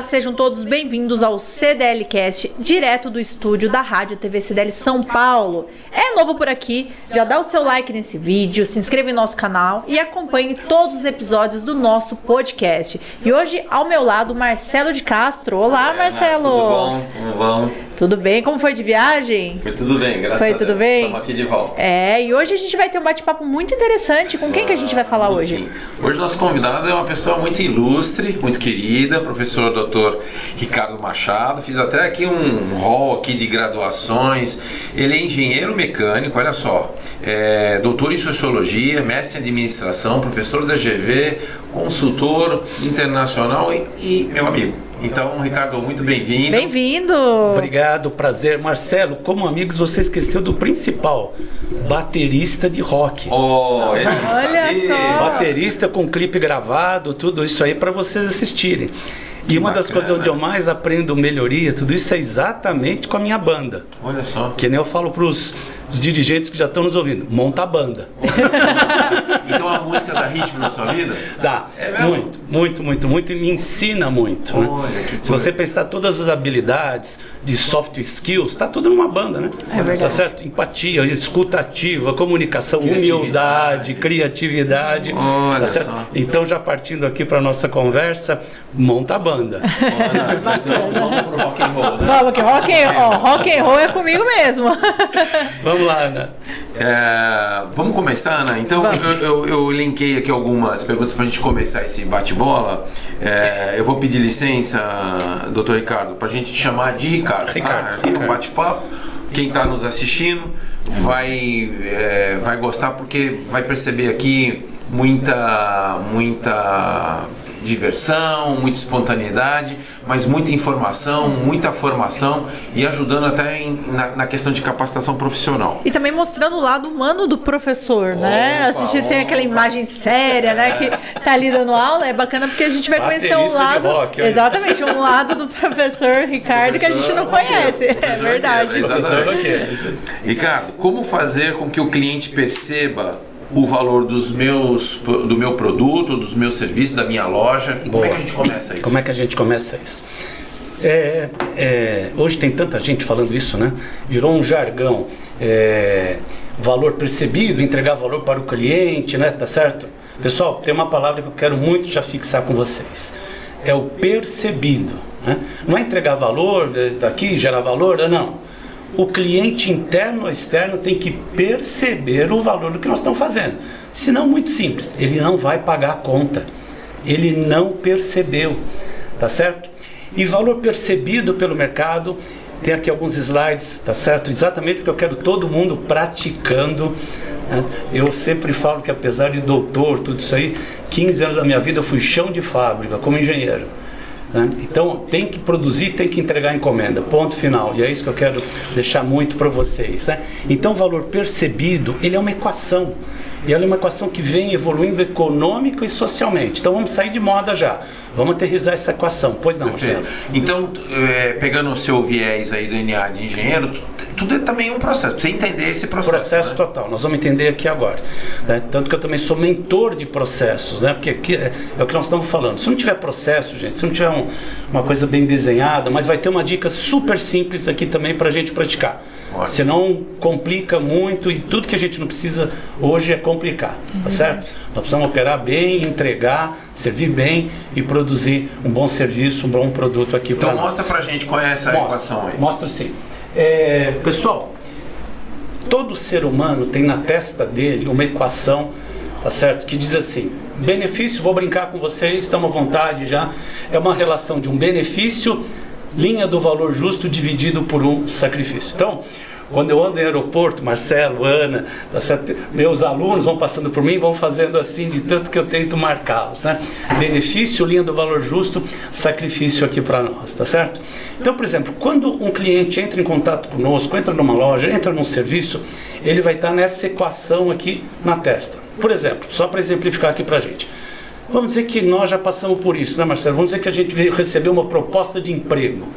Olá, sejam todos bem-vindos ao CDLcast, direto do estúdio da Rádio TV CDL São Paulo. É novo por aqui, já dá o seu like nesse vídeo, se inscreva em nosso canal e acompanhe todos os episódios do nosso podcast. E hoje, ao meu lado, Marcelo de Castro. Olá, Marcelo! Tudo bom? Como vão? Tudo bem? Como foi de viagem? Foi tudo bem, graças a Deus. Foi tudo bem? Estamos aqui de volta. E hoje a gente vai ter um bate-papo muito interessante. Com quem que a gente vai falar hoje? Sim. Hoje nosso convidado é uma pessoa muito ilustre, muito querida, professor Dr. Ricardo Machado. Fiz até aqui um hall aqui de graduações. Ele é engenheiro mecânico, olha só. Doutor em Sociologia, mestre em Administração, professor da GV, consultor internacional e meu amigo. Então, Ricardo, muito bem-vindo. Bem-vindo. Obrigado, prazer. Marcelo, como amigos, você esqueceu do principal, baterista de rock. Olha só. Baterista com clipe gravado, tudo isso aí para vocês assistirem. E uma das coisas onde eu mais aprendo melhoria, tudo isso é exatamente com a minha banda. Olha só. Que nem eu falo para os dirigentes que já estão nos ouvindo, monta a banda. Então a música dá ritmo na sua vida? Dá, muito, e me ensina muito. Olha, né? Se você pensar todas as habilidades de soft skills, tá tudo numa banda, né? É verdade. Tá certo? Empatia, escuta ativa, comunicação, humildade, criatividade. Olha tá certo? só. Então, já partindo aqui para nossa conversa, monta a banda. Então vamos pro rock and roll, né? Vamos que rock and roll é comigo mesmo. Vamos lá, Ana. Vamos começar, Ana? Então eu linkei aqui algumas perguntas para a gente começar esse bate-bola. Eu vou pedir licença, doutor Ricardo, para a gente te chamar de Ricardo. Aqui no bate-papo, quem está nos assistindo vai gostar, porque vai perceber aqui muita diversão, muita espontaneidade, mas muita informação, muita formação e ajudando até na questão de capacitação profissional. E também mostrando o lado humano do professor, né? A gente tem aquela imagem séria, né? Que tá ali dando aula, é bacana porque a gente vai conhecer um lado, exatamente, um lado do professor Ricardo que a gente não conhece. É verdade. Ricardo, como fazer com que o cliente perceba o valor do meu produto, dos meus serviços, da minha loja? E como é que a gente começa isso? Como é que a gente começa isso? Hoje tem tanta gente falando isso, né? Virou um jargão. Valor percebido, entregar valor para o cliente, né? Tá certo? Pessoal, tem uma palavra que eu quero muito já fixar com vocês. É o percebido, né? Não é entregar valor daqui, gerar valor, não. O cliente interno ou externo tem que perceber o valor do que nós estamos fazendo. Senão, muito simples, ele não vai pagar a conta. Ele não percebeu, tá certo? E valor percebido pelo mercado, tem aqui alguns slides, tá certo? Exatamente porque eu quero todo mundo praticando. Né? Eu sempre falo que apesar de doutor, tudo isso aí, 15 anos da minha vida eu fui chão de fábrica como engenheiro. Então tem que produzir, tem que entregar a encomenda, ponto final, e é isso que eu quero deixar muito para vocês, né? Então o valor percebido, ele é uma equação, e ela é uma equação que vem evoluindo econômico e socialmente. Então vamos sair de moda já, vamos aterrissar essa equação, pois não, Marcelo? Então, pegando o seu viés aí do NA de engenheiro, tudo é também um processo, pra você entender esse processo. Total, nós vamos entender aqui agora, né? Tanto que eu também sou mentor de processos, né? Porque aqui é o que nós estamos falando. Se não tiver processo, gente, se não tiver uma coisa bem desenhada, mas vai ter uma dica super simples aqui também para a gente praticar. Senão complica muito, e tudo que a gente não precisa hoje é complicar, tá certo? Nós precisamos operar bem, entregar, servir bem e produzir um bom serviço, um bom produto aqui para nós. Então mostra pra gente qual é essa equação aí. Mostra sim. Pessoal, todo ser humano tem na testa dele uma equação, tá certo? Que diz assim: benefício, vou brincar com vocês, estão à vontade já, é uma relação de um benefício, linha do valor justo dividido por um sacrifício. Então, quando eu ando em aeroporto, Marcelo, Ana, tá certo? Meus alunos vão passando por mim e vão fazendo assim, de tanto que eu tento marcá-los, né? Benefício, linha do valor justo, sacrifício aqui para nós, tá certo? Então, por exemplo, quando um cliente entra em contato conosco, entra numa loja, entra num serviço, ele vai estar nessa equação aqui na testa. Por exemplo, só para exemplificar aqui para a gente. Vamos dizer que nós já passamos por isso, né, Marcelo? Vamos dizer que a gente veio receber uma proposta de emprego.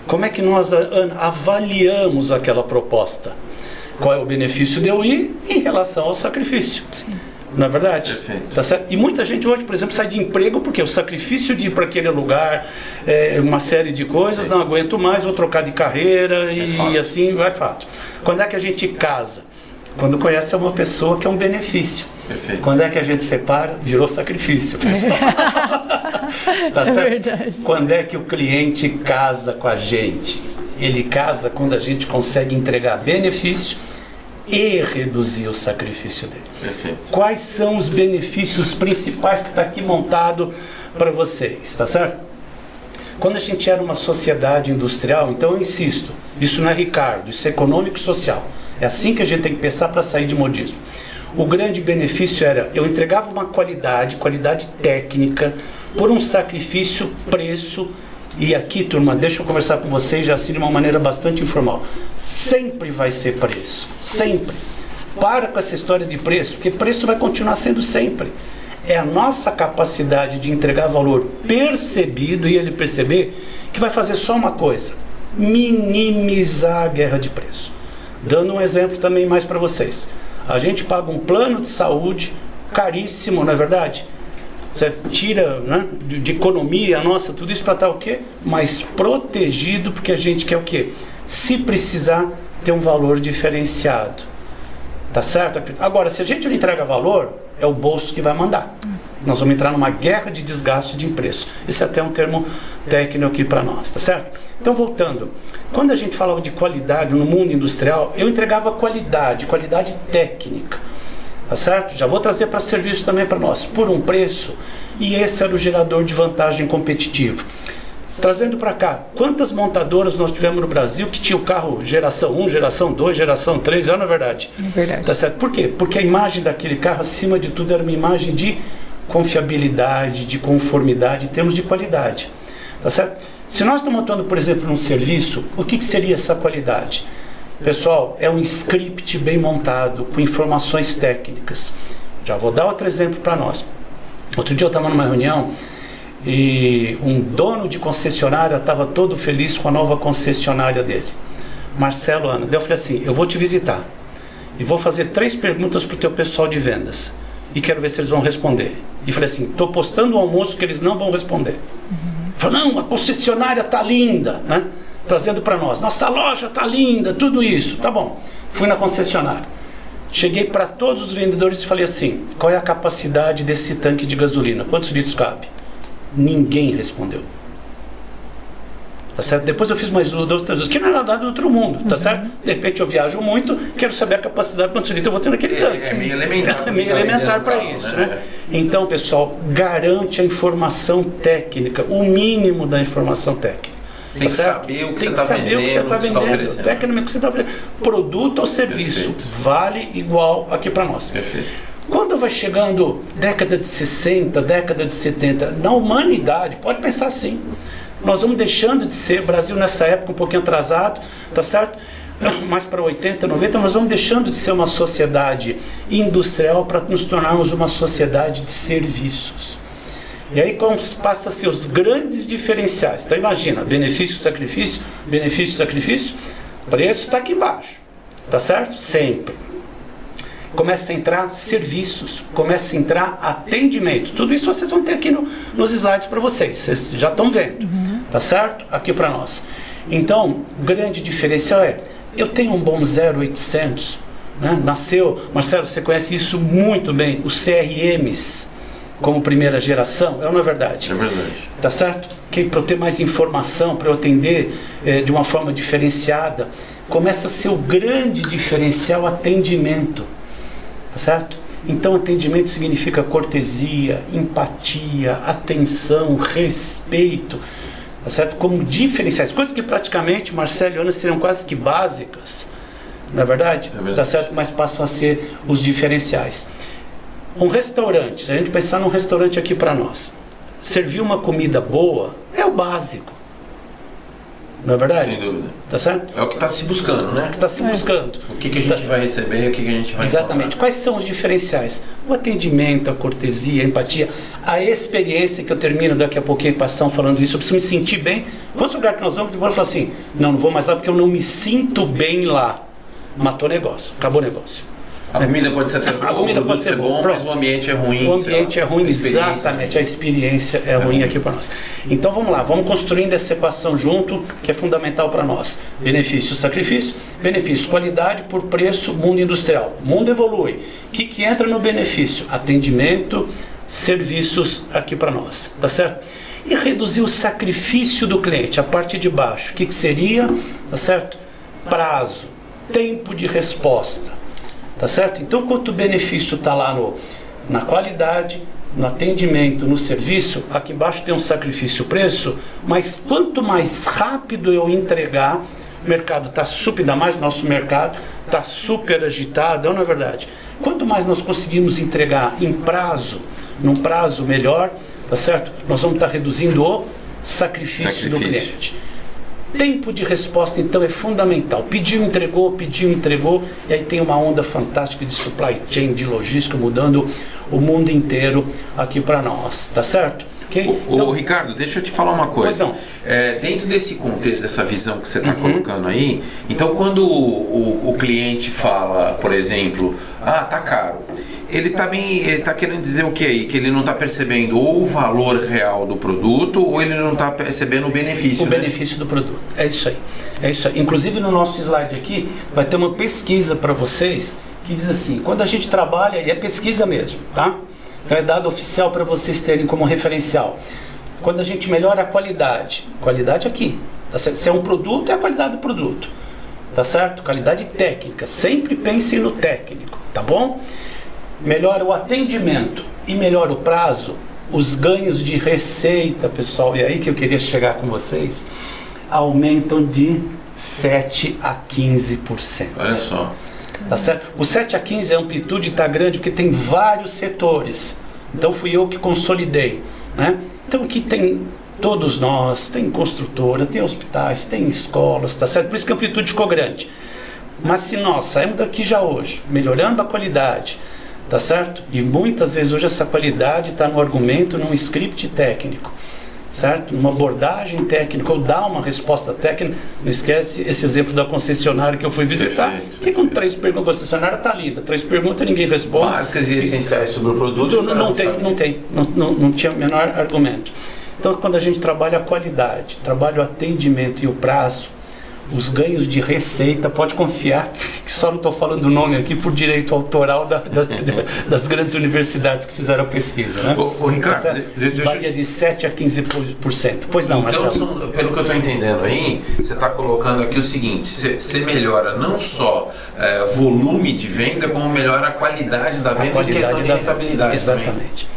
Como é que nós avaliamos aquela proposta? Qual é o benefício de eu ir em relação ao sacrifício? Sim. Não é verdade? Perfeito. Tá certo? E muita gente hoje, por exemplo, sai de emprego porque o sacrifício de ir para aquele lugar, uma série de coisas, não aguento mais, vou trocar de carreira e assim vai fato. Quando é que a gente casa? Quando conhece uma pessoa que é um benefício. Perfeito. Quando é que a gente separa? Virou sacrifício, pessoal. Tá certo? Verdade. Quando é que o cliente casa com a gente? Ele casa quando a gente consegue entregar benefício e reduzir o sacrifício dele. Perfeito. Quais são os benefícios principais que está aqui montado para vocês, tá certo? Quando a gente era uma sociedade industrial, então eu insisto, isso não é Ricardo, isso é econômico e social. É assim que a gente tem que pensar para sair de modismo. O grande benefício era, eu entregava uma qualidade técnica, por um sacrifício, preço. E aqui, turma, deixa eu conversar com vocês já assim de uma maneira bastante informal. Sempre vai ser preço, sempre. Para com essa história de preço, porque preço vai continuar sendo sempre. É a nossa capacidade de entregar valor percebido e ele perceber que vai fazer só uma coisa: minimizar a guerra de preço. Dando um exemplo também mais para vocês. A gente paga um plano de saúde caríssimo, não é verdade? Você tira, né, de economia nossa, tudo isso para estar o quê? Mais protegido, porque a gente quer o quê? Se precisar, ter um valor diferenciado. Tá certo? Agora, se a gente não entrega valor, é o bolso que vai mandar. Nós vamos entrar numa guerra de desgaste de preço. Esse é até um termo técnico aqui para nós, tá certo? Então, voltando. Quando a gente falava de qualidade no mundo industrial, eu entregava qualidade técnica. Tá certo? Já vou trazer para serviço também para nós, por um preço, e esse era o gerador de vantagem competitiva. Trazendo para cá, quantas montadoras nós tivemos no Brasil que tinha o carro geração 1, geração 2, geração 3, não é verdade? É verdade. Tá certo? Por quê? Porque a imagem daquele carro, acima de tudo, era uma imagem de confiabilidade, de conformidade, em termos de qualidade. Tá certo? Se nós estamos atuando, por exemplo, num serviço, o que seria essa qualidade? Pessoal, é um script bem montado, com informações técnicas. Já vou dar outro exemplo para nós. Outro dia eu estava numa reunião e um dono de concessionária estava todo feliz com a nova concessionária dele. Marcelo, Ana, eu falei assim, eu vou te visitar e vou fazer 3 perguntas para o teu pessoal de vendas e quero ver se eles vão responder. E falei assim, estou postando um almoço que eles não vão responder. Falei, não, a concessionária está linda, né? Trazendo para nós, nossa loja está linda, tudo isso, tá bom. Fui na concessionária, cheguei para todos os vendedores e falei assim, qual é a capacidade desse tanque de gasolina, quantos litros cabe? Ninguém respondeu. Tá certo? Depois eu fiz mais 2, 3, que não era nada do outro mundo, tá certo? De repente eu viajo muito, quero saber a capacidade, quantos litros eu vou ter naquele tanque. É meio elementar. É meio elementar para isso, né? Então, pessoal, garante a informação técnica, o mínimo da informação técnica. Tem que saber o que você está vendendo, o que você está oferecendo. Técnica que você está vendendo. Produto ou serviço. Perfeito. Vale igual aqui para nós. Perfeito. Quando vai chegando década de 60, década de 70, na humanidade, pode pensar assim, nós vamos deixando de ser, Brasil nessa época um pouquinho atrasado, tá certo? Mais para 80, 90, nós vamos deixando de ser uma sociedade industrial para nos tornarmos uma sociedade de serviços. E aí passa a ser os grandes diferenciais. Então imagina, benefício, sacrifício, preço está aqui embaixo, tá certo? Sempre. Começa a entrar serviços, começa a entrar atendimento. Tudo isso vocês vão ter aqui nos slides para vocês já estão vendo, tá certo? Aqui para nós. Então, o grande diferencial é, eu tenho um bom 0800, né? Nasceu, Marcelo, você conhece isso muito bem, os CRMs, como primeira geração, não é verdade? É verdade. Tá certo? Que para eu ter mais informação, para eu atender de uma forma diferenciada, começa a ser o grande diferencial atendimento. Tá certo? Então, atendimento significa cortesia, empatia, atenção, respeito, tá certo? Como diferenciais, coisas que praticamente, Marcelo e Ana, seriam quase que básicas, não é verdade? É verdade. Tá certo? Mas passam a ser os diferenciais. Um restaurante, se a gente pensar num restaurante aqui para nós, servir uma comida boa é o básico, não é verdade? Sem dúvida. Tá certo? É o que está se buscando, né? Está se buscando. O que a gente vai receber, o que a gente vai Exatamente. comprar. Quais são os diferenciais? O atendimento, a cortesia, a empatia, a experiência, que eu termino daqui a pouquinho passando falando isso, eu preciso me sentir bem. Quantos lugares que nós vamos, depois eu falo assim, não vou mais lá porque eu não me sinto bem lá. Matou o negócio, acabou o negócio. A comida pode ser até boa, A comida o pode produto ser bom, boa, mas o ambiente é ruim. O ambiente é ruim, a experiência. exatamente, a experiência é ruim aqui para nós. Então vamos lá, vamos construindo essa equação junto, que é fundamental para nós. Benefício, sacrifício, benefício, qualidade por preço, mundo industrial. O mundo evolui. O que entra no benefício? Atendimento, serviços aqui para nós, tá certo? E reduzir o sacrifício do cliente, a parte de baixo. O que seria, tá certo? Prazo, tempo de resposta, tá certo? Então, quanto benefício está lá na qualidade, no atendimento, no serviço, aqui embaixo tem um sacrifício preço, mas quanto mais rápido eu entregar, o mercado está super, ainda mais nosso mercado, está super agitado, não é verdade? Quanto mais nós conseguimos entregar em prazo, num prazo melhor, tá certo? Nós vamos estar reduzindo o sacrifício do cliente. Tempo de resposta, então, é fundamental. Pediu, entregou, e aí tem uma onda fantástica de supply chain, de logística, mudando o mundo inteiro aqui para nós, tá certo? Okay? Então, Ricardo, deixa eu te falar uma coisa. Pois não. Dentro desse contexto, dessa visão que você está colocando aí, então quando o cliente fala, por exemplo, tá caro, ele tá querendo dizer o que aí? Que ele não está percebendo ou o valor real do produto ou ele não está percebendo o benefício. O benefício do produto. É isso aí. É isso aí. Inclusive no nosso slide aqui vai ter uma pesquisa para vocês que diz assim, quando a gente trabalha, e é pesquisa mesmo, tá? Então é dado oficial para vocês terem como referencial. Quando a gente melhora a qualidade aqui, tá certo? Se é um produto, é a qualidade do produto, tá certo? Qualidade técnica, sempre pense no técnico, tá bom? Melhora o atendimento e melhora o prazo, os ganhos de receita, pessoal, e aí que eu queria chegar com vocês, aumentam de 7 a 15%. Olha só. Tá certo? O 7 a 15 a amplitude está grande porque tem vários setores. Então fui eu que consolidei, né? Então aqui tem todos nós, tem construtora, tem hospitais, tem escolas, tá certo? Por isso que a amplitude ficou grande. Mas se nós saímos daqui já hoje, melhorando a qualidade, tá certo? E muitas vezes hoje essa qualidade está no argumento, num script técnico, certo? Uma abordagem técnica ou dar uma resposta técnica. Não esquece esse exemplo da concessionária que eu fui visitar. Perfeito, que com 3 perguntas, a concessionária está linda, 3 perguntas ninguém responde. Básicas e essenciais sobre o produto. Não tinha o menor argumento. Então, quando a gente trabalha a qualidade, trabalha o atendimento e o prazo, os ganhos de receita, pode confiar que só não estou falando o nome aqui por direito autoral das grandes universidades que fizeram a pesquisa, né? Ô Ricardo, varia de 7 a 15%. Pois não, então, Marcelo. pelo que eu estou entendendo aí, você está colocando aqui o seguinte, você melhora não só volume de venda, como melhora a qualidade da venda em questão de rentabilidade. Exatamente.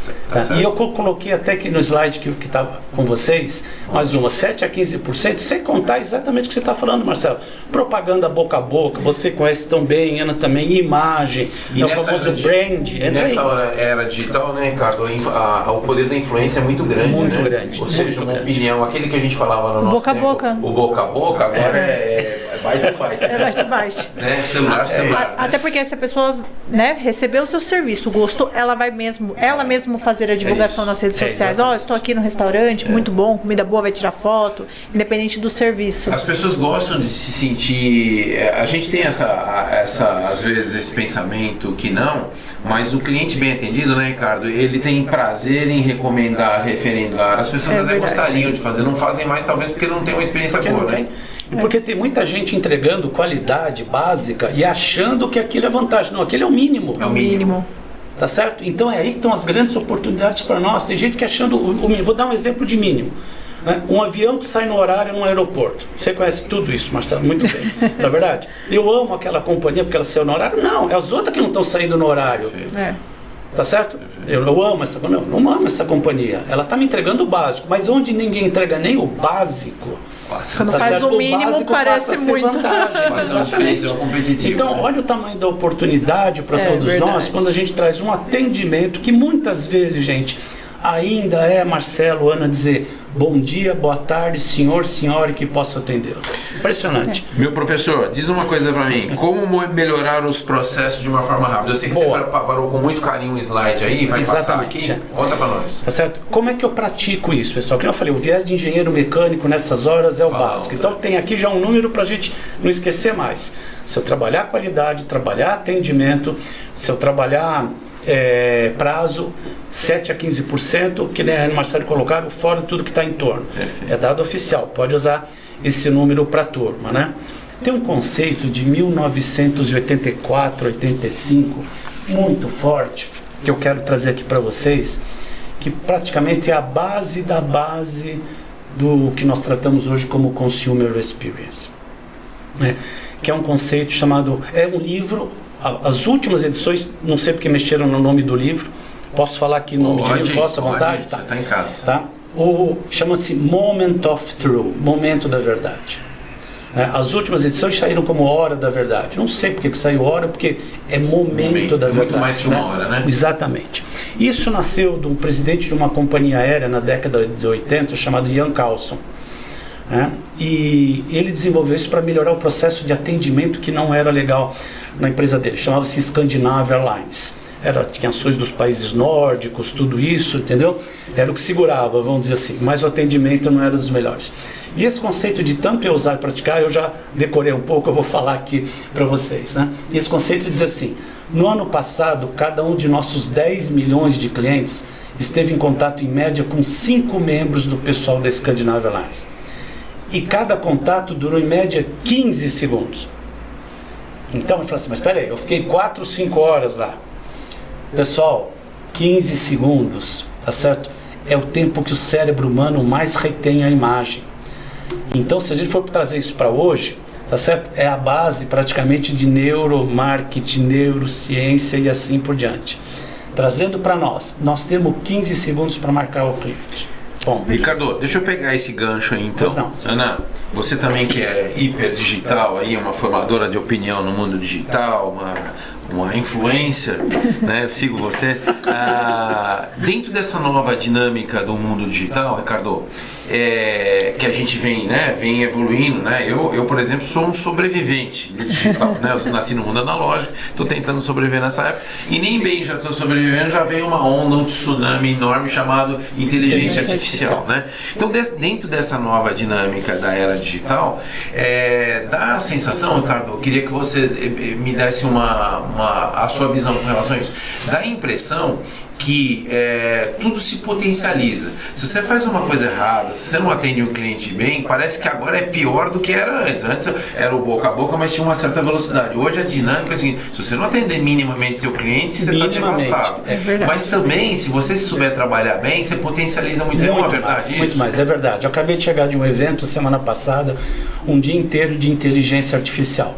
E eu coloquei até aqui no slide que estava com vocês, mais uma, 7 a 15%, sem contar exatamente o que você está falando, Marcelo. Propaganda boca a boca, você conhece tão bem, Ana também, imagem, e o famoso brand. E nessa era digital, né, Ricardo, o poder da influência é muito grande, muito né? grande. Ou seja, uma opinião, aquele que a gente falava no nosso boca tempo, a boca. o boca a boca, agora é byte. É byte. Né? Celular. Até porque se a pessoa, né, recebeu o seu serviço, gostou, ela vai mesmo, ela mesmo fazer a divulgação nas redes sociais. Estou aqui no restaurante, muito bom, comida boa, vai tirar foto, independente do serviço. As pessoas gostam de se sentir. A gente tem às vezes esse pensamento que não, mas o cliente bem atendido, né, Ricardo? Ele tem prazer em recomendar, referendar. As pessoas até gostariam de fazer, não fazem mais, talvez porque não tem uma experiência boa, né? E porque tem muita gente entregando qualidade básica e achando que aquilo é vantagem. Não, aquilo é o mínimo. É o mínimo. Tá certo? Então é aí que estão as grandes oportunidades para nós. Tem gente que achando o mínimo. Vou dar um exemplo de mínimo. Né? Um avião que sai no horário num aeroporto. Você conhece tudo isso, Marcelo, muito bem. Não é verdade? Eu amo aquela companhia porque ela saiu no horário. Não, é as outras que não estão saindo no horário. Tá certo? Eu amo essa companhia. Não amo essa companhia. Ela está me entregando o básico. Mas onde ninguém entrega nem o básico... Quando faz o mínimo, parece muito. Então, olha o tamanho da oportunidade para todos nós quando a gente traz um atendimento que muitas vezes, gente, ainda Marcelo, Ana, dizer bom dia, boa tarde, senhor, senhora, que possa atendê-lo. Impressionante. Meu professor, diz uma coisa para mim. Como melhorar os processos de uma forma rápida? Eu sei que você preparou com muito carinho um slide aí, vai passar aqui. Conta para nós. Tá certo? Como é que eu pratico isso, pessoal? Como eu falei, o viés de engenheiro mecânico nessas horas é o básico. Então tem aqui já um número para a gente não esquecer mais. Se eu trabalhar qualidade, trabalhar atendimento, se eu trabalhar prazo, 7 a 15%, que nem a Marcelo colocaram, fora tudo que está em torno. Perfeito. É dado oficial, pode usar esse número para a turma, né? Tem um conceito de 1984, 85, muito forte, que eu quero trazer aqui para vocês, que praticamente é a base da base do que nós tratamos hoje como Consumer Experience, né? Que é um conceito chamado, é um livro, as últimas edições, não sei porque mexeram no nome do livro, posso falar aqui o nome de livro, posso à vontade? Tá. Você está em casa. Tá? Chama-se Moment of Truth, Momento da Verdade. As últimas edições saíram como Hora da Verdade. Não sei porque que saiu Hora, porque é momento da Verdade. Muito mais que uma hora, né? Exatamente. Isso nasceu do presidente de uma companhia aérea na década de 80, chamado Ian Carlson. E ele desenvolveu isso para melhorar o processo de atendimento que não era legal na empresa dele. Chamava-se Scandinavian Airlines. Tinha ações dos países nórdicos, tudo isso, entendeu? Era o que segurava, vamos dizer assim, mas o atendimento não era dos melhores. E esse conceito de tanto eu usar e praticar, eu já decorei um pouco, eu vou falar aqui para vocês, né? E esse conceito diz assim: no ano passado, cada um de nossos 10 milhões de clientes esteve em contato em média com 5 membros do pessoal da Scandinavian Airlines. E cada contato durou em média 15 segundos. Então eu falei assim, mas espera aí, eu fiquei 4, 5 horas lá. Pessoal, 15 segundos, tá certo? É o tempo que o cérebro humano mais retém a imagem. Então, se a gente for trazer isso para hoje, tá certo? É a base praticamente de neuromarketing, neurociência e assim por diante. Trazendo para nós temos 15 segundos para marcar o cliente. Bom, Ricardo, deixa eu pegar esse gancho aí então. Pois não. Ana, você também que é hiper digital, aí, uma formadora de opinião no mundo digital, uma influencer, né? Eu sigo você. Dentro dessa nova dinâmica do mundo digital, Ricardo, que a gente vem evoluindo, né? Eu, por exemplo, sou um sobrevivente digital, né? Eu nasci no mundo analógico, estou tentando sobreviver nessa época e nem bem já estou sobrevivendo, já veio uma onda, um tsunami enorme chamado inteligência artificial, né? Então, dentro dessa nova dinâmica da era digital, dá a sensação, Ricardo, eu queria que você me desse a sua visão com relação a isso, dá a impressão que tudo se potencializa. Se você faz uma coisa errada, se você não atende um cliente bem, parece que agora é pior do que era antes. Antes era o boca a boca, mas tinha uma certa velocidade. Hoje a dinâmica é a seguinte: se você não atender minimamente seu cliente, você está devastado. É verdade. Mas também, se você souber trabalhar bem, você potencializa muito. É uma verdade isso? Muito mais, é verdade. Eu acabei de chegar de um evento semana passada, um dia inteiro de inteligência artificial.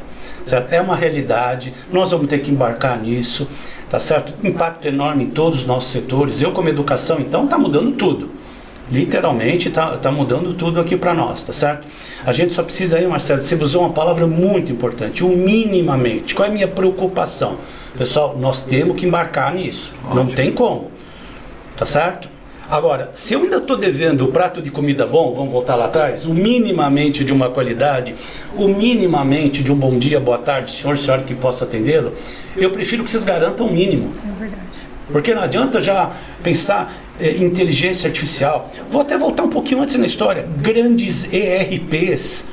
Certo? É uma realidade, nós vamos ter que embarcar nisso, tá certo? Impacto enorme em todos os nossos setores. Eu, como educação, então, está mudando tudo. Literalmente está mudando tudo aqui para nós, tá certo? A gente só precisa aí, Marcelo, você usou uma palavra muito importante, o minimamente. Qual é a minha preocupação? Pessoal, nós temos que embarcar nisso. Ótimo. Não tem como, tá certo? Agora, se eu ainda estou devendo o prato de comida bom, vamos voltar lá atrás, o minimamente de uma qualidade, o minimamente de um bom dia, boa tarde, senhor, senhora que possa atendê-lo, eu prefiro que vocês garantam o mínimo. É verdade. Porque não adianta já pensar em inteligência artificial. Vou até voltar um pouquinho antes na história. Grandes ERPs,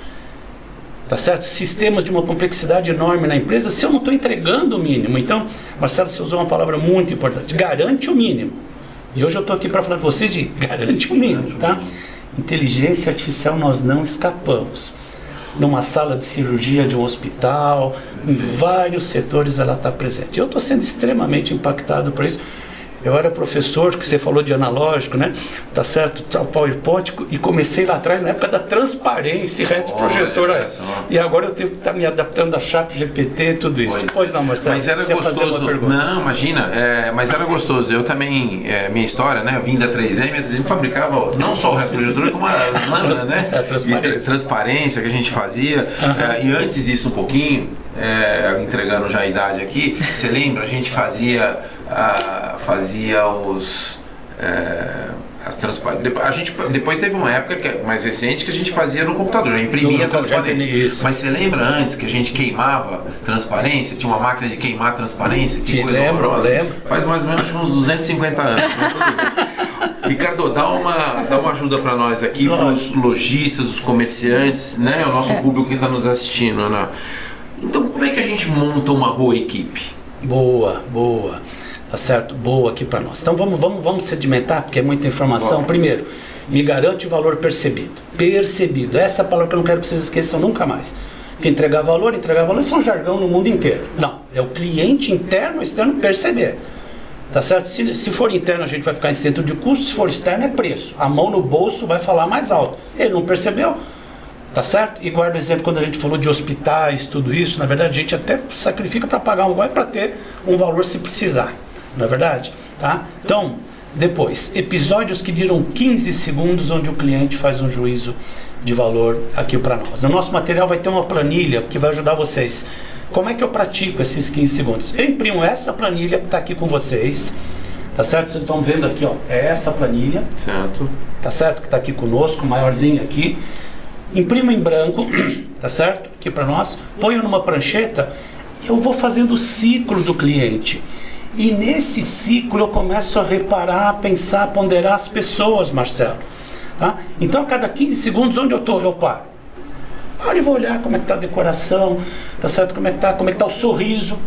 tá certo? Sistemas de uma complexidade enorme na empresa, se eu não estou entregando o mínimo. Então, Marcelo, você usou uma palavra muito importante, garante o mínimo. E hoje eu estou aqui para falar com vocês de garante o mínimo, tá? Inteligência artificial nós não escapamos. Numa sala de cirurgia de um hospital, em vários setores ela está presente. Eu estou sendo extremamente impactado por isso. Eu era professor, que você falou de analógico, né? Tá certo? PowerPoint, e comecei lá atrás, na época da transparência, reto projetor. E agora eu tenho que estar me adaptando a ChatGPT e tudo isso. Pois não, Marcelo. Mas era gostoso. Não, imagina, mas era gostoso. Eu também, minha história, né? Eu vim da 3M, a 3M fabricava não só o reto projetor, como as lâminas, né? Transparência que a gente fazia. E antes disso um pouquinho, entregando já a idade aqui, você lembra? A gente fazia Depois teve uma época mais recente que a gente fazia no computador, já imprimia a transparência. Mas você lembra antes que a gente queimava transparência? Tinha uma máquina de queimar transparência? Que coisa horrorosa. Lembro. Faz mais ou menos uns 250 anos. Né? Tudo bem. Ricardo, dá uma ajuda para nós aqui, para os lojistas, os comerciantes, né? O nosso público que está nos assistindo. Né? Então, como é que a gente monta uma boa equipe? Boa. Tá certo? Boa aqui para nós. Então vamos sedimentar, porque é muita informação. Primeiro, me garante o valor percebido. Percebido. Essa é a palavra que eu não quero que vocês esqueçam nunca mais. Porque entregar valor, isso é um jargão no mundo inteiro. Não, é o cliente interno e externo perceber. Tá certo? Se for interno, a gente vai ficar em centro de custo. Se for externo, é preço. A mão no bolso vai falar mais alto. Ele não percebeu. Tá certo? E guarda o exemplo quando a gente falou de hospitais, tudo isso. Na verdade, a gente até sacrifica para pagar um goi para ter um valor se precisar. Não é verdade? Tá? Então, depois, episódios que duram 15 segundos onde o cliente faz um juízo de valor aqui para nós. No nosso material vai ter uma planilha que vai ajudar vocês. Como é que eu pratico esses 15 segundos? Eu imprimo essa planilha que está aqui com vocês. Tá certo? Vocês estão vendo aqui, ó. É essa planilha. Certo. Tá certo? Que está aqui conosco, maiorzinha aqui. Imprimo em branco, tá certo? Aqui para nós. Ponho numa prancheta e eu vou fazendo o ciclo do cliente. E nesse ciclo eu começo a reparar, a pensar, a ponderar as pessoas, Marcelo. Tá? Então a cada 15 segundos, onde eu estou, eu paro. Paro e vou olhar como é que está a decoração, tá certo? Como é que tá o sorriso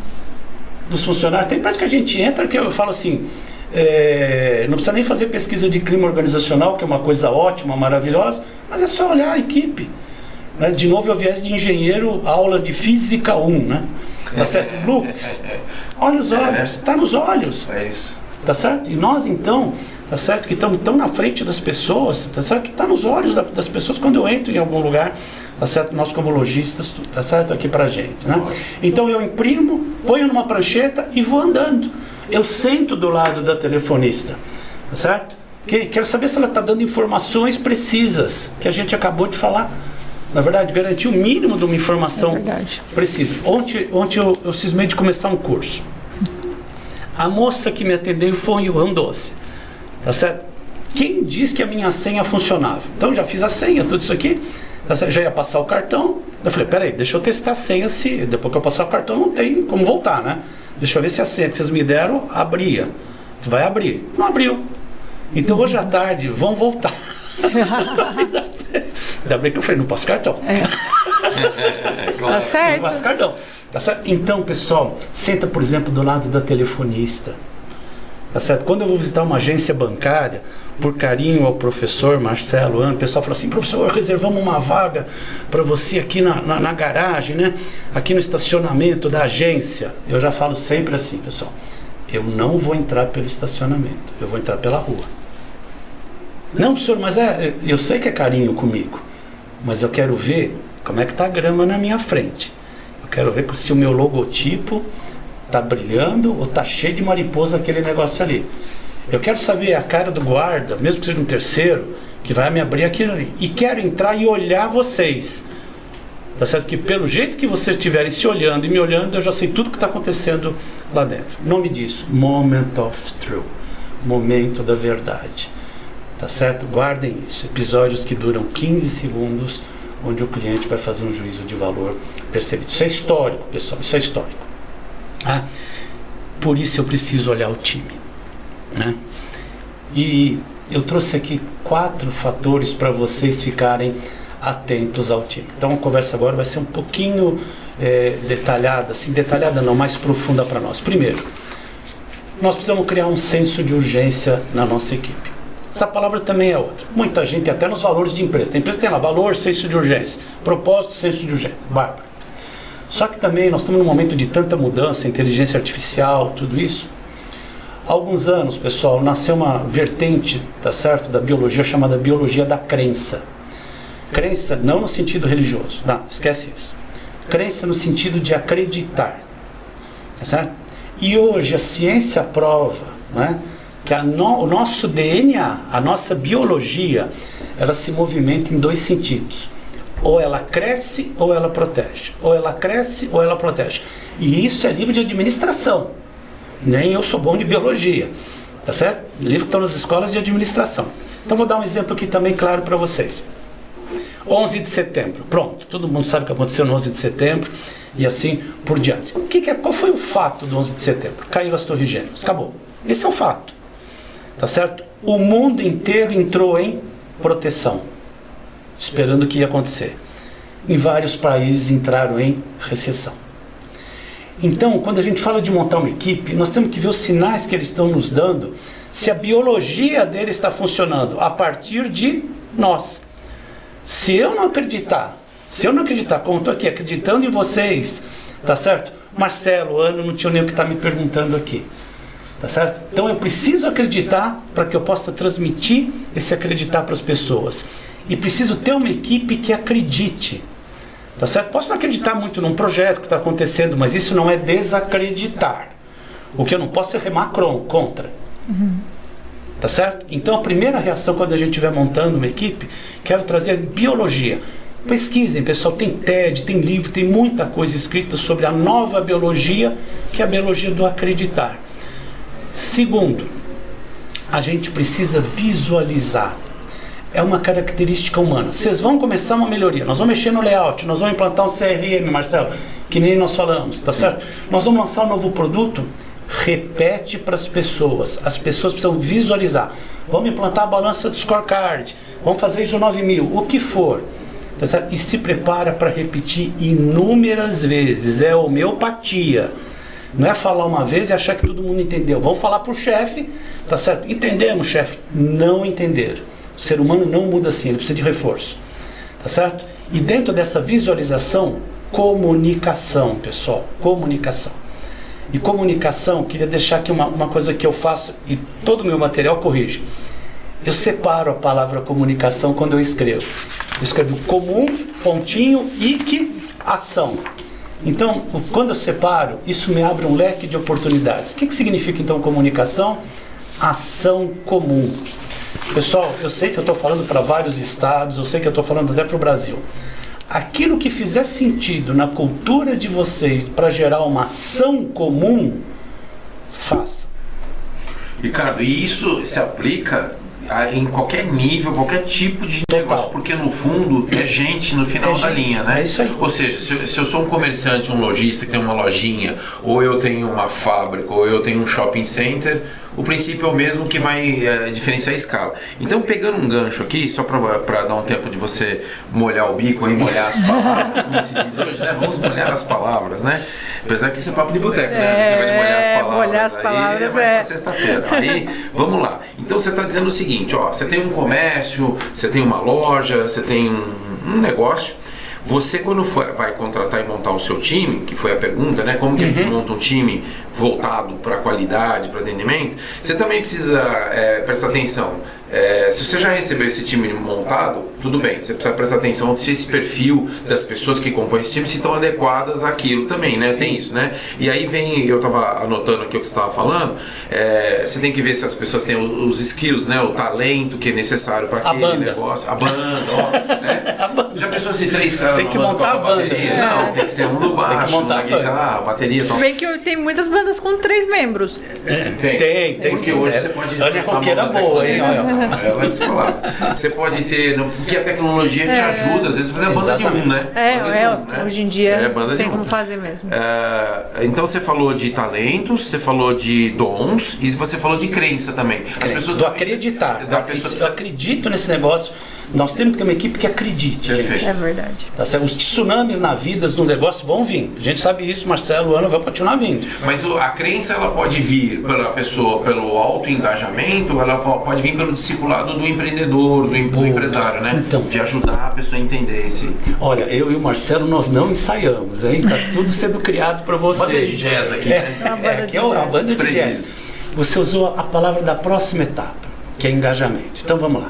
dos funcionários. Tem empresa que a gente entra que eu falo assim, não precisa nem fazer pesquisa de clima organizacional, que é uma coisa ótima, maravilhosa, mas é só olhar a equipe. Né? De novo, eu viés de engenheiro, aula de física 1, né? Tá certo? Lux. Olha os olhos, está nos olhos. É isso. Tá certo? E nós então, tá certo? Que estamos tão na frente das pessoas, tá certo? Está nos olhos das pessoas quando eu entro em algum lugar, tá certo? Nós como lojistas, tá certo? Aqui pra gente, né? Então eu imprimo, ponho numa prancheta e vou andando. Eu sento do lado da telefonista, tá certo? Quero saber se ela está dando informações precisas, que a gente acabou de falar. Na verdade, garantir o mínimo de uma informação precisa. Ontem eu cismei de começar um curso. A moça que me atendeu foi o Rio Doce. Tá certo? Quem disse que a minha senha funcionava? Então já fiz a senha, tudo isso aqui. Tá certo? Já ia passar o cartão. Eu falei, peraí, deixa eu testar a senha. Se depois que eu passar o cartão não tem como voltar, né? Deixa eu ver se a senha que vocês me deram abria. Vai abrir. Não abriu. Então hoje à tarde vão voltar. Ainda bem que eu falei, não passo cartão. Tá certo. Não passo cartão. Tá certo? Então, pessoal, senta, por exemplo, do lado da telefonista. Tá certo? Quando eu vou visitar uma agência bancária, por carinho ao professor Marcelo, o pessoal fala assim, professor, reservamos uma vaga para você aqui na garagem, né? Aqui no estacionamento da agência. Eu já falo sempre assim, pessoal, eu não vou entrar pelo estacionamento, eu vou entrar pela rua. Não, professor, mas eu sei que é carinho comigo, mas eu quero ver como é que está a grama na minha frente. Eu quero ver se o meu logotipo está brilhando ou está cheio de mariposa aquele negócio ali. Eu quero saber a cara do guarda, mesmo que seja um terceiro, que vai me abrir aquilo ali. E quero entrar e olhar vocês. Tá certo? Que pelo jeito que vocês estiverem se olhando e me olhando, eu já sei tudo que está acontecendo lá dentro. O nome disso, Moment of Truth. Momento da verdade. Tá certo? Guardem isso. Episódios que duram 15 segundos, onde o cliente vai fazer um juízo de valor percebido. Isso é histórico, pessoal. Isso é histórico. Ah, por isso eu preciso olhar o time. Né? E eu trouxe aqui 4 fatores para vocês ficarem atentos ao time. Então a conversa agora vai ser um pouquinho detalhada, assim, detalhada não, mais profunda para nós. Primeiro, nós precisamos criar um senso de urgência na nossa equipe. Essa palavra também é outra. Muita gente, até nos valores de empresa. Tem empresa que tem lá, valor, senso de urgência. Propósito, senso de urgência. Bárbaro. Só que também nós estamos num momento de tanta mudança, inteligência artificial, tudo isso. Há alguns anos, pessoal, nasceu uma vertente, tá certo, da biologia chamada biologia da crença. Crença não no sentido religioso. Não, esquece isso. Crença no sentido de acreditar. Tá certo? E hoje a ciência prova, né, que o nosso DNA, a nossa biologia, ela se movimenta em 2 sentidos. Ou ela cresce ou ela protege. Ou ela cresce ou ela protege. E isso é livro de administração. Nem eu sou bom de biologia. Tá certo? Livro que estão nas escolas de administração. Então vou dar um exemplo aqui também claro para vocês. 11 de setembro, pronto, todo mundo sabe o que aconteceu no 11 de setembro e assim por diante. Qual foi o fato do 11 de setembro? Caíram as Torres Gêmeas, acabou. Esse é o fato, tá certo? O mundo inteiro entrou em proteção, esperando o que ia acontecer. Em vários países entraram em recessão. Então, quando a gente fala de montar uma equipe, nós temos que ver os sinais que eles estão nos dando, se a biologia dele está funcionando a partir de nós. Se eu não acreditar, como estou aqui acreditando em vocês, tá certo? Marcelo, Ana, não tinha nem o que está me perguntando aqui, tá certo? Então eu preciso acreditar para que eu possa transmitir esse acreditar para as pessoas. E preciso ter uma equipe que acredite, tá certo? Posso não acreditar muito num projeto que está acontecendo, mas isso não é desacreditar. O que eu não posso é remar contra. Tá certo? Então a primeira reação quando a gente estiver montando uma equipe, quero trazer biologia. Pesquisem, pessoal, tem TED, tem livro, tem muita coisa escrita sobre a nova biologia, que é a biologia do acreditar. Segundo, a gente precisa visualizar. É uma característica humana. Vocês vão começar uma melhoria, nós vamos mexer no layout, nós vamos implantar um CRM, Marcelo, que nem nós falamos, tá certo? Nós vamos lançar um novo produto. Repete para as pessoas precisam visualizar. Vamos implantar a balança do scorecard, vamos fazer ISO 9000, o que for, tá certo? E se prepara para repetir inúmeras vezes. É homeopatia, não é falar uma vez e achar que todo mundo entendeu. Vamos falar para o chefe, tá certo? Entendemos, chefe. Não entender. O ser humano não muda assim, ele precisa de reforço, tá certo? E dentro dessa visualização, comunicação, pessoal, comunicação. E comunicação, queria deixar aqui uma coisa que eu faço e todo o meu material corrige. Eu separo a palavra comunicação quando eu escrevo. Eu escrevo comum, pontinho, ic, ação. Então, quando eu separo, isso me abre um leque de oportunidades. O que significa então comunicação? Ação comum. Pessoal, eu sei que eu estou falando para vários estados, eu sei que eu estou falando até para o Brasil. Aquilo que fizer sentido na cultura de vocês para gerar uma ação comum, faça. Ricardo, e isso se aplica em qualquer nível, qualquer tipo de negócio, porque no fundo é gente no final da linha, né? É isso aí. Ou seja, se eu sou um comerciante, um lojista que tem uma lojinha, ou eu tenho uma fábrica, ou eu tenho um shopping center, o princípio é o mesmo que vai diferenciar a escala. Então, pegando um gancho aqui, só para dar um tempo de você molhar o bico e molhar as palavras, como se diz hoje, né? Vamos molhar as palavras, né? Apesar que isso é papo de boteco, né? A gente vai molhar as palavras. Molhar as palavras aí sexta-feira. Aí, vamos lá. Então, você está dizendo o seguinte, ó, você tem um comércio, você tem uma loja, você tem um negócio. Você, quando vai contratar e montar o seu time, que foi a pergunta, né? Como que a gente monta um time voltado para qualidade, para atendimento, você também precisa prestar atenção. Se você já recebeu esse time montado, tudo bem, você precisa prestar atenção se esse perfil das pessoas que compõem esse time se estão adequadas àquilo também, né? Tem isso, né? E aí vem, eu estava anotando aqui o que você estava falando, você tem que ver se as pessoas têm os skills, né? O talento que é necessário para aquele negócio. A banda, ó. Né? Já pensou se 3 caras tem que montar a banda. Bateria? Não, tem que ser um no baixo, um na guitarra, a bateria. Se bem que tem muitas bandas com 3 membros. Tem. Porque hoje você pode... Olha a roqueira boa, hein? Vai descolar. Você pode ter, porque a tecnologia te ajuda, às vezes, a fazer a banda de um, né? Hoje em dia tem como fazer mesmo. Então você falou de talentos, você falou de dons e você falou de crença também. As pessoas do acreditar. Eu acredito nesse negócio. Nós temos que ter uma equipe que acredite. É verdade. Tá certo? Os tsunamis na vida do negócio vão vir. A gente sabe isso, Marcelo, Ana, vai continuar vindo. Mas a crença, ela pode vir pela pessoa, pelo auto-engajamento, ela pode vir pelo discipulado do empreendedor, do empresário, né? Então, de ajudar a pessoa a entender esse... Olha, eu e o Marcelo, nós não ensaiamos, hein? Tá tudo sendo criado para vocês. Banda de jazz aqui, né? Aqui é uma banda de jazz. Você usou a palavra da próxima etapa, que é engajamento. Então, vamos lá.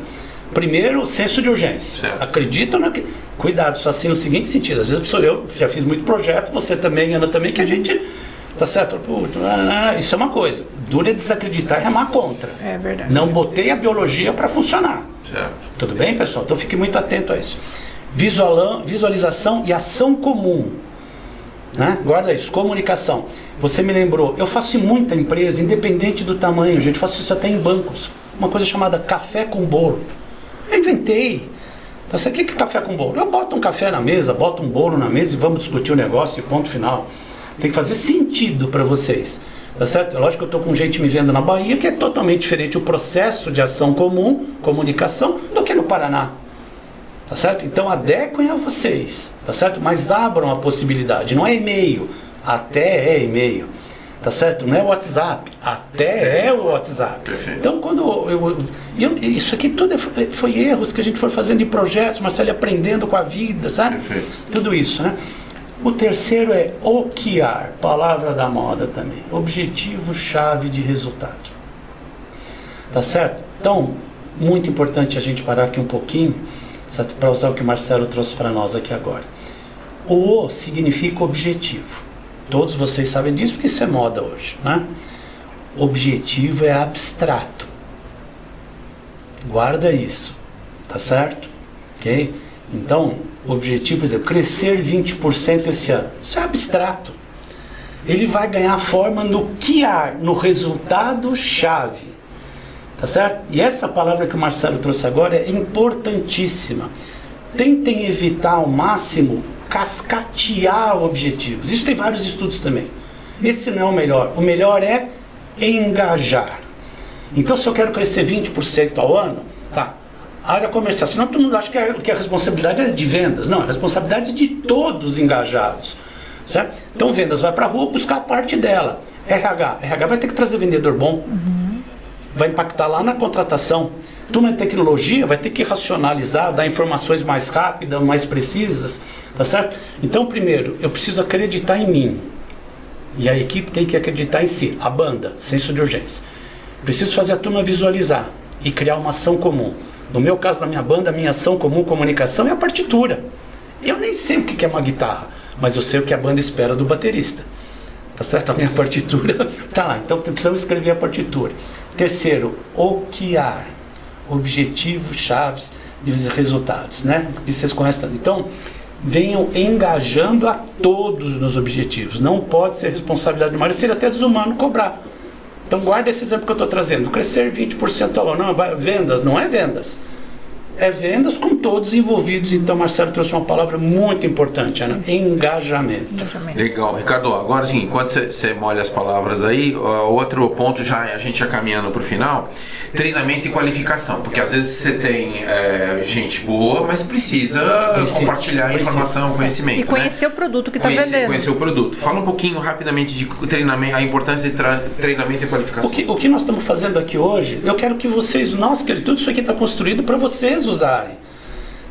Primeiro, senso de urgência. Certo. Acredito na... Cuidado, só assim no seguinte sentido. Às vezes eu já fiz muito projeto, você também, Ana também, que a gente... Tá certo? Isso é uma coisa. Dura desacreditar e remar contra. É verdade. Não botei a biologia para funcionar. Certo. Tudo bem, pessoal? Então fique muito atento a isso. Visualização e ação comum. Né? Guarda isso. Comunicação. Você me lembrou. Eu faço em muita empresa, independente do tamanho, gente. Eu faço isso até em bancos. uma coisa chamada café com bolo. Eu inventei. Tá certo? O que é café com bolo? Eu boto um café na mesa, boto um bolo na mesa e vamos discutir o negócio e ponto final. Tem que fazer sentido para vocês. Tá certo? É lógico que eu estou com gente me vendo na Bahia, que é totalmente diferente o processo de ação comum, comunicação, do que no Paraná. Tá certo? Então adequem a vocês, tá certo? Mas abram a possibilidade. Não é e-mail, até é e-mail. Tá certo? Não é WhatsApp, até é o WhatsApp. Perfeito. Então quando isso aqui tudo foi erros que a gente foi fazendo em projetos, Marcelo, aprendendo com a vida, sabe? Perfeito. Tudo isso, né? O terceiro é OKR, palavra da moda também. Objetivo-chave de resultado. Tá certo? Então, muito importante a gente parar aqui um pouquinho, para usar o que o Marcelo trouxe para nós aqui agora. O O significa objetivo. Todos vocês sabem disso porque isso é moda hoje, né? Objetivo é abstrato. Guarda isso, tá certo? Ok? Então, o objetivo, por exemplo, crescer 20% esse ano. Isso é abstrato. Ele vai ganhar forma no QR, no resultado-chave. Tá certo? E essa palavra que o Marcelo trouxe agora é importantíssima. Tentem evitar ao máximo cascatear objetivos. Isso tem vários estudos também. Esse não é o melhor. O melhor é engajar. Então, se eu quero crescer 20% ao ano, tá. Área comercial. Senão todo mundo acha que a responsabilidade é de vendas. Não, a responsabilidade é de todos engajados. Certo? Então, vendas vai para a rua buscar a parte dela. RH vai ter que trazer vendedor bom. Vai impactar lá na contratação. Turma de tecnologia vai ter que racionalizar, dar informações mais rápidas, mais precisas, tá certo? Então, primeiro, eu preciso acreditar em mim. E a equipe tem que acreditar em si. A banda, senso de urgência. Preciso fazer a turma visualizar e criar uma ação comum. No meu caso, na minha banda, a minha ação comum, comunicação, é a partitura. Eu nem sei o que é uma guitarra, mas eu sei o que a banda espera do baterista. Tá certo? A minha partitura tá lá. Então, precisamos escrever a partitura. Terceiro, OKR. Objetivos, chaves e resultados, né? Que vocês conhecem tanto. Então, venham engajando a todos nos objetivos. Não pode ser responsabilidade de uma área, seria até desumano cobrar. Então, guarda esse exemplo que eu estou trazendo. Crescer 20% ao ano. Não, vendas, não é vendas. É vendas com todos envolvidos. Então, Marcelo trouxe uma palavra muito importante, Ana. Engajamento. Legal. Ricardo, agora sim, enquanto você molha as palavras aí, outro ponto, a gente já caminhando para o final, treinamento e qualificação. Porque às vezes você tem gente boa, mas precisa compartilhar informação, conhecimento. E conhecer o produto que está vendendo. Conhecer o produto. Fala um pouquinho rapidamente de treinamento, a importância de treinamento e qualificação. O que nós estamos fazendo aqui hoje, eu quero que vocês, tudo isso aqui está construído para vocês usarem,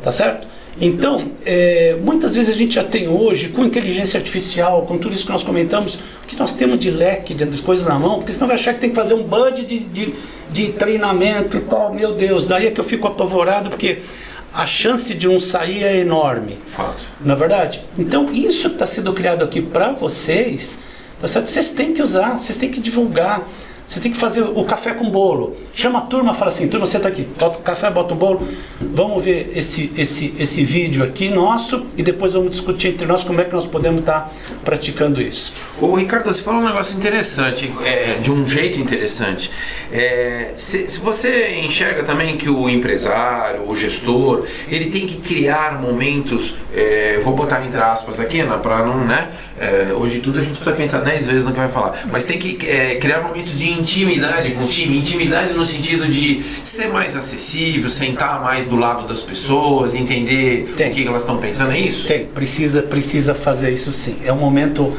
tá certo? Então, muitas vezes a gente já tem hoje, com inteligência artificial, com tudo isso que nós comentamos, o que nós temos de leque de coisas na mão, porque senão vai achar que tem que fazer um budget de treinamento e tal, meu Deus, daí é que eu fico apavorado, porque a chance de um sair é enorme. Fato. Não é verdade? Então, isso que está sendo criado aqui para vocês, tá certo? Vocês têm que usar, vocês têm que divulgar. Você tem que fazer o café com bolo. Chama a turma, fala assim, turma, senta aqui, bota o café, bota o bolo, vamos ver esse vídeo aqui nosso e depois vamos discutir entre nós como é que nós podemos estar praticando isso. Ô Ricardo, você falou um negócio interessante, de um jeito interessante. Se você enxerga também que o empresário, o gestor, ele tem que criar momentos, vou botar entre aspas aqui, para não, né? Hoje tudo a gente precisa pensar 10 vezes no que vai falar, mas tem que criar momentos de intimidade com o time, intimidade no sentido de ser mais acessível, sentar mais do lado das pessoas, entender o que elas estão pensando, é isso? Tem, precisa fazer isso sim. É um momento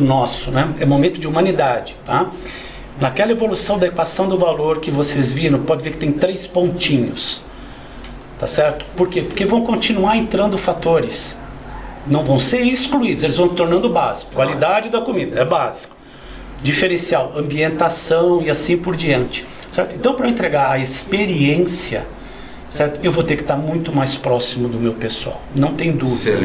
nosso, né? É um momento de humanidade, tá? Naquela evolução da equação do valor que vocês viram, pode ver que tem 3 pontinhos, tá certo? Por quê? Porque vão continuar entrando fatores, não vão ser excluídos, eles vão tornando básico. Qualidade da comida, é básico. Diferencial, ambientação e assim por diante, certo? Então, para eu entregar a experiência, certo? Eu vou ter que estar muito mais próximo do meu pessoal. Não tem dúvida,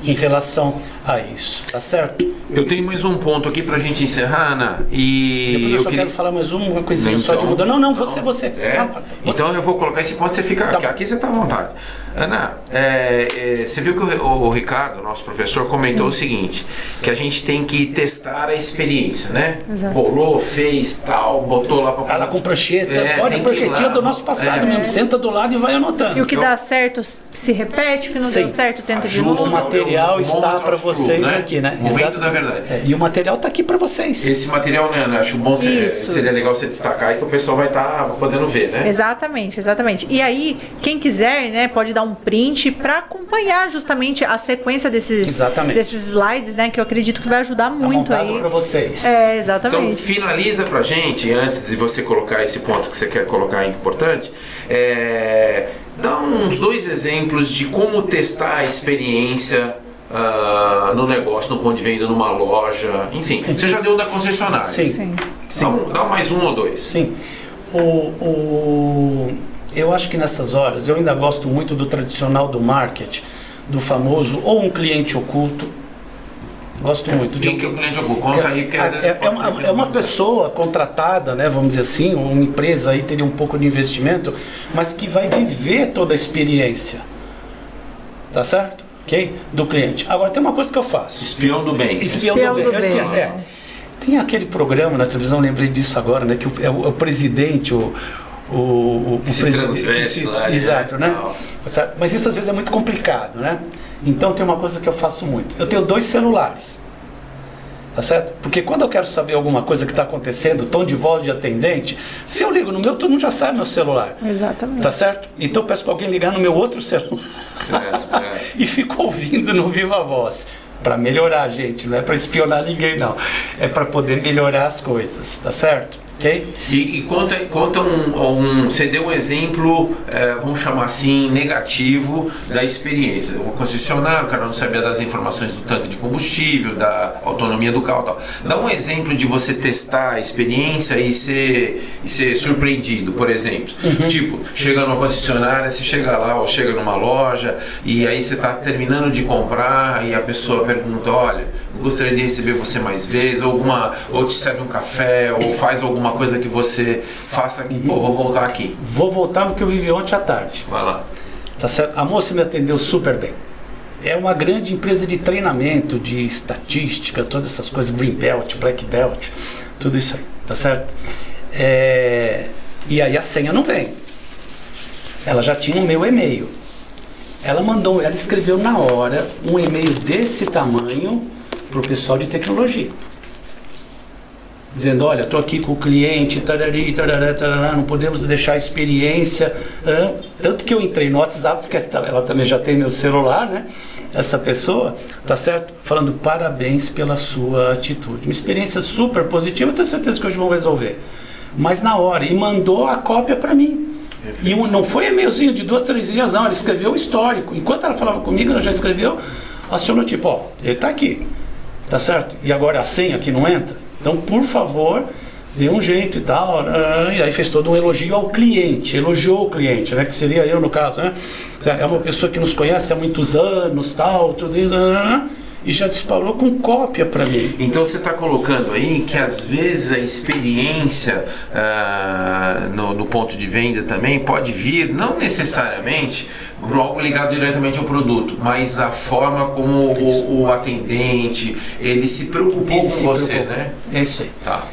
em relação a isso, tá certo? Eu tenho mais um ponto aqui pra gente encerrar, Ana, e depois eu só quero falar mais uma coisinha só de mudar. Não, você. Então eu vou colocar esse ponto, você fica aqui você tá à vontade. Ana, você viu que o Ricardo, nosso professor, comentou o seguinte, que a gente tem que testar a experiência, né? Exato. Bolou, fez, tal, botou lá para falar. Ela com prancheta, olha tem a que ir pranchetinha lá. do nosso passado mesmo, senta do lado e vai anotando. E o que dá certo se repete, o que não Sim. deu certo tenta de Ajuda. O novo. material O está moment para of truth, vocês né? aqui, né? Momento Exato. da verdade. E o material está aqui para vocês. Esse material, né, Ana, acho bom, Isso. seria legal você destacar aí que o pessoal vai estar podendo ver, né? Exatamente, exatamente. E aí, quem quiser, né, pode dar um print para acompanhar justamente a sequência Exatamente. desses slides, né, que eu acredito que vai ajudar Tá muito montado aí. para vocês. É, Então exatamente. finaliza pra gente, antes de você colocar esse ponto que você quer colocar aí importante, dá uns 2 exemplos de como testar a experiência no negócio, no ponto de venda, numa loja, enfim. Você já deu da concessionária. Sim. Sim. Dá mais 1 ou 2. Sim. Eu acho que nessas horas eu ainda gosto muito do tradicional do marketing, do famoso ou um cliente oculto. Gosto muito de Quem que é o cliente oculto? Conta aí, porque às vezes pode ser é uma pessoa contratada, né, vamos dizer assim, uma empresa aí teria um pouco de investimento, mas que vai viver toda a experiência. Tá certo? Ok? Do cliente. Agora tem uma coisa que eu faço. Espião do bem. Espião Espião do do bem. bem. Tem aquele programa na televisão, lembrei disso agora, né? Que o presidente, o Se presidente. transveste lá, Exato, né? Não. Mas isso às vezes é muito complicado, né? Então tem uma coisa que eu faço muito. Eu tenho 2 celulares. Tá certo? Porque quando eu quero saber alguma coisa que está acontecendo, tom de voz de atendente, se eu ligo no meu, todo mundo já sabe meu celular. Exatamente. Tá certo? Então eu peço para alguém ligar no meu outro celular. Certo. E fico ouvindo no Viva Voz. Para melhorar, gente. Não é para espionar ninguém, não. É para poder melhorar as coisas. Tá certo? Ok? E conta você deu um exemplo, vamos chamar assim, negativo da experiência. O concessionário, o cara não sabia das informações do tanque de combustível, da autonomia do carro e tal. Dá um exemplo de você testar a experiência e ser surpreendido, por exemplo. Tipo, chega numa concessionária, você chega lá ou chega numa loja e aí você está terminando de comprar e a pessoa pergunta, olha, eu gostaria de receber você mais vezes, ou te serve um café, ou faz alguma coisa que você faça, vou voltar aqui. Vou voltar no que eu vivi ontem à tarde. Vai lá. Tá certo? A moça me atendeu super bem. É uma grande empresa de treinamento, de estatística, todas essas coisas, Green Belt, Black Belt, tudo isso aí, tá certo? E aí a senha não vem. Ela já tinha o meu e-mail. Ela escreveu na hora um e-mail desse tamanho para o pessoal de tecnologia. Dizendo, olha, estou aqui com o cliente, tarari, tarará, tarará, não podemos deixar a experiência. Tanto que eu entrei no WhatsApp, porque ela também já tem meu celular, né? Essa pessoa, tá certo? Falando parabéns pela sua atitude. Uma experiência super positiva, eu tenho certeza que hoje vão resolver. Mas na hora, e mandou a cópia para mim. E não foi e-mailzinho de 2, 3 dias, não. Ela escreveu o histórico. Enquanto ela falava comigo, ela já escreveu, acionou tipo, ó, ele está aqui. Tá certo? E agora a senha aqui não entra? Então, por favor, dê um jeito e tal. E aí fez todo um elogio ao cliente, elogiou o cliente, né? Que seria eu no caso, né? É uma pessoa que nos conhece há muitos anos, tal, tudo isso, e já disparou com cópia para mim. Então você está colocando aí que às vezes a experiência no ponto de venda também pode vir, não necessariamente por algo ligado diretamente ao produto, mas a forma como o atendente, ele se preocupou com você, né? É isso aí. Tá.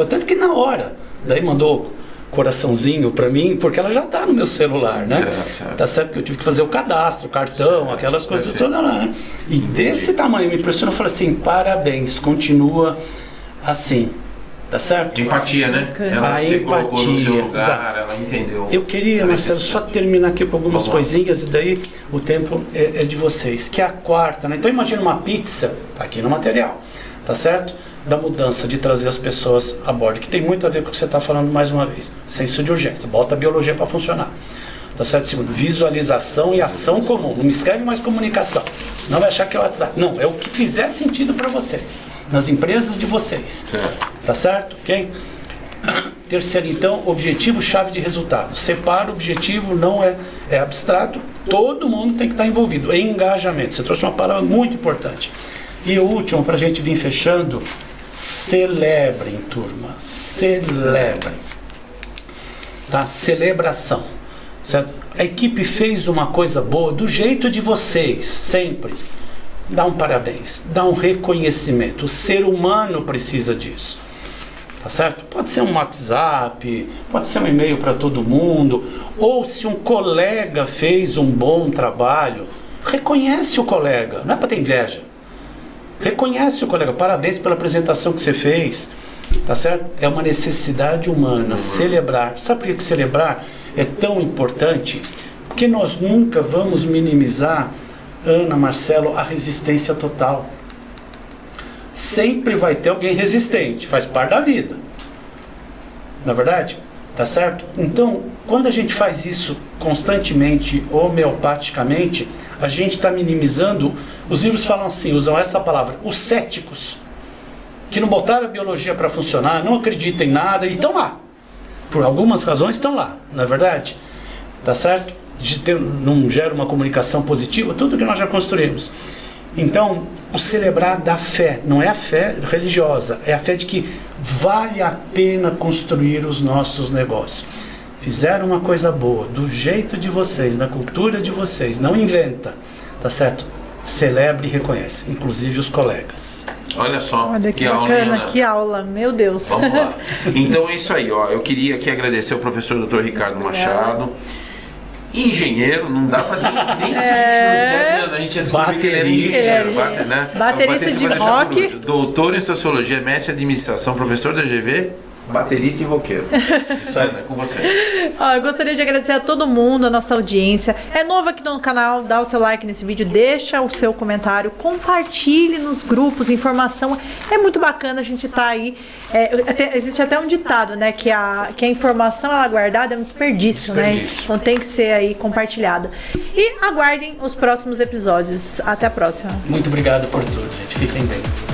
Tanto que na hora, daí mandou coraçãozinho para mim, porque ela já está no meu celular, né? Certo. Tá certo que eu tive que fazer o cadastro, o cartão, aquelas coisas todas lá, né? E desse tamanho me impressionou, eu falei assim, parabéns, continua assim. Tá certo? De empatia, né? Ela se colocou no seu lugar, exato. ela entendeu. Eu queria, Marcelo, só terminar aqui com algumas coisinhas e daí o tempo é de vocês. Que é a quarta, né? Então imagina uma pizza, tá aqui no material, tá certo? Da mudança de trazer as pessoas a bordo, que tem muito a ver com o que você está falando mais uma vez. Senso de urgência, bota a biologia para funcionar. Tá certo? Segundo, visualização e ação comum. Não me escreve mais comunicação. Não vai achar que é o WhatsApp. Não, é o que fizer sentido para vocês, nas empresas de vocês. Certo. Tá certo? Ok? Terceiro, então, objetivo-chave de resultado. Separa o objetivo, não é abstrato. Todo mundo tem que estar envolvido. Engajamento. Você trouxe uma palavra muito importante. E o último, para a gente vir fechando, celebrem, turma. Celebrem. Tá? Celebração. Certo? A equipe fez uma coisa boa do jeito de vocês, sempre. Dá um parabéns, dá um reconhecimento. O ser humano precisa disso. Tá certo? Pode ser um WhatsApp, pode ser um e-mail para todo mundo, ou se um colega fez um bom trabalho, reconhece o colega, não é para ter inveja. Reconhece o colega, parabéns pela apresentação que você fez, tá certo? É uma necessidade humana, celebrar. Sabe por que celebrar é tão importante? Porque nós nunca vamos minimizar, Ana, Marcelo, a resistência total. Sempre vai ter alguém resistente, faz parte da vida. Na verdade, tá certo? Então, quando a gente faz isso constantemente, homeopaticamente, a gente está minimizando. Os livros falam assim, usam essa palavra, os céticos, que não botaram a biologia para funcionar, não acreditam em nada e estão lá. Por algumas razões estão lá, não é verdade? Tá certo? Não gera uma comunicação positiva, tudo que nós já construímos. Então, o celebrar da fé, não é a fé religiosa, é a fé de que vale a pena construir os nossos negócios. Fizeram uma coisa boa, do jeito de vocês, na cultura de vocês, não inventa, tá certo? Celebre e reconhece, inclusive os colegas. Olha só, olha que bacana, aula, que aula, meu Deus. Vamos lá. Então é isso aí, ó. Eu queria aqui agradecer ao professor Dr. Ricardo Machado. Engenheiro, não dá pra nem se a gente descobriu que ele era engenheiro. Baterista de rock. Doutor em Sociologia, mestre em Administração, professor da GV, baterista e roqueiro. Isso aí, né? Com você. Eu gostaria de agradecer a todo mundo, a nossa audiência. É novo aqui no canal, dá o seu like nesse vídeo, deixa o seu comentário, compartilhe nos grupos, informação. É muito bacana a gente estar aí. Existe até um ditado, né? Que a informação ela guardada é um desperdício, né? Então tem que ser aí compartilhada. E aguardem os próximos episódios. Até a próxima. Muito obrigado por tudo, gente. Fiquem bem.